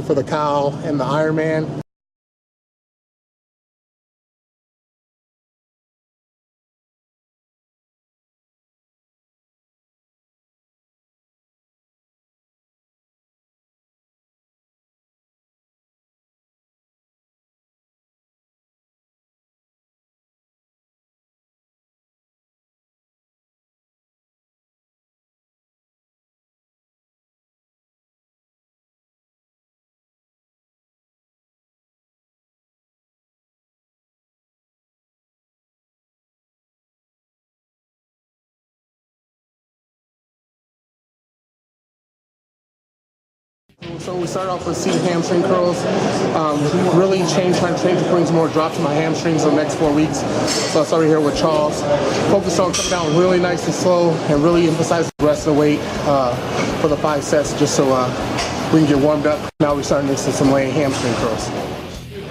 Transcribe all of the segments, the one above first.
for the cow and the Ironman. So we started off with seated hamstring curls. Really trying to change the brings more drop to my hamstrings in the next 4 weeks. So I started here with Charles. Focused on coming down really nice and slow and really emphasize the rest of the weight for the 5 sets just so we can get warmed up. Now we're starting to some laying hamstring curls.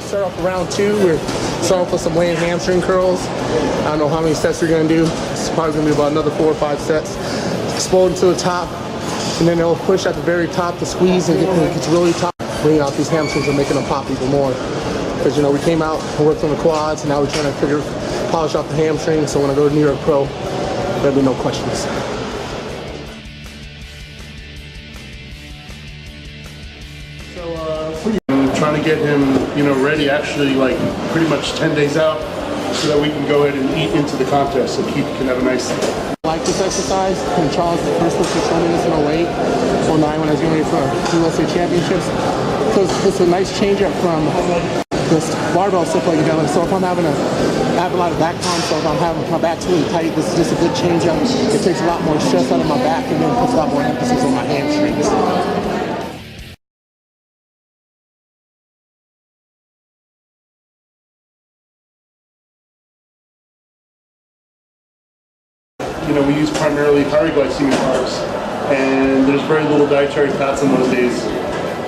Start off round 2. We're starting off with some laying hamstring curls. I don't know how many sets we're going to do. It's probably going to be about another 4 or 5 sets. Exploding to the top. And then they'll push at the very top to squeeze and it gets really top, bringing out these hamstrings and making them pop even more. Because, you know, we came out and worked on the quads, and now we're trying to polish off the hamstrings. So when I go to New York Pro, there'll be no questions. So I'm trying to get him, you know, ready actually like pretty much 10 days out so that we can go ahead and eat into the contest so Keith can have a nice I like this exercise, and Charles the first person to show me this in 08, 09 when I was getting ready for USA Championships, because it's a nice change up from this barbell stuff like together. So if I'm having I have a lot of back time, so if I'm having my back's really tight, this is just a good change up. It takes a lot more stress out of my back and then puts a lot more emphasis on my hamstrings. You know, we use primarily high-glycemic carbs, and there's very little dietary fats on those days.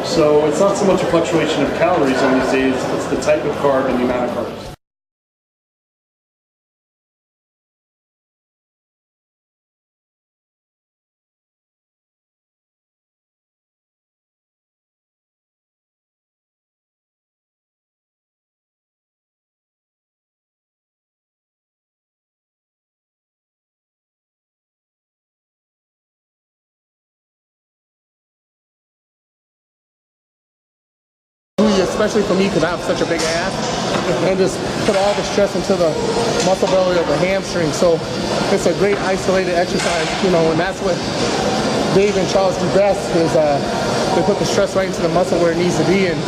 So it's not so much a fluctuation of calories on these days, it's the type of carb and the amount of carbs. Especially for me because I have such a big ass, and just put all the stress into the muscle belly of the hamstring. So it's a great isolated exercise, you know, and that's what Dave and Charles do best is they put the stress right into the muscle where it needs to be, and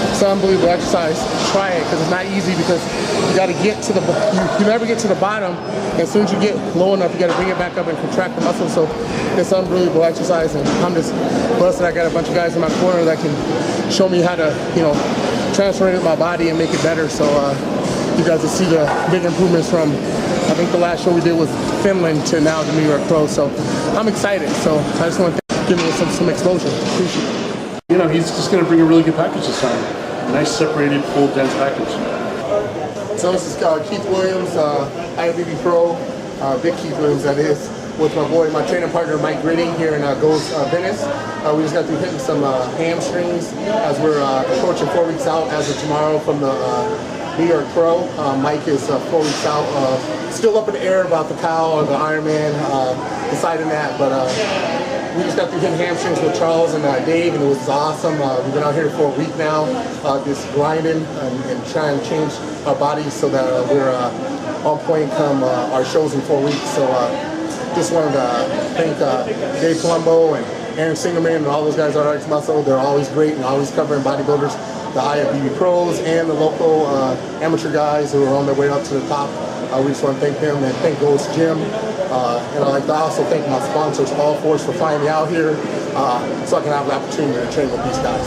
it's an unbelievable exercise. Try it because it's not easy because you got to get to the, you never get to the bottom. As soon as you get low enough, you got to bring it back up and contract the muscle. So it's an unbelievable exercise, and I'm just blessed that I got a bunch of guys in my corner that can show me how to, you know, transfer it in my body and make it better. So you guys will see the big improvements from, I think the last show we did was Finland to now the New York Pro. So I'm excited. So I just want to give me some exposure. Appreciate it. You know, he's just going to bring a really good package this time. A nice separated, full, dense package. So this is Keith Williams, IFBB Pro, Big Keith Williams that is, with my boy, my training partner Mike Gritting here in Venice. We just got through hitting some hamstrings as we're approaching 4 weeks out as of tomorrow from the New York Pro. Mike is 4 weeks out, still up in the air about the cow or the Ironman, deciding that, but we just got through hitting hamstrings with Charles and Dave, and it was awesome. We've been out here for a week now, just grinding and trying to change our bodies so that we're on point come our shows in 4 weeks. So just wanted to thank Dave Palumbo and Aaron Singerman and all those guys at RX Muscle. They're always great and always covering bodybuilders, the IFBB pros and the local amateur guys who are on their way up to the top. We just want to thank them and thank Ghost Gym. And I'd like to also thank my sponsors, All Force, for flying me out here so I can have the opportunity to train with these guys.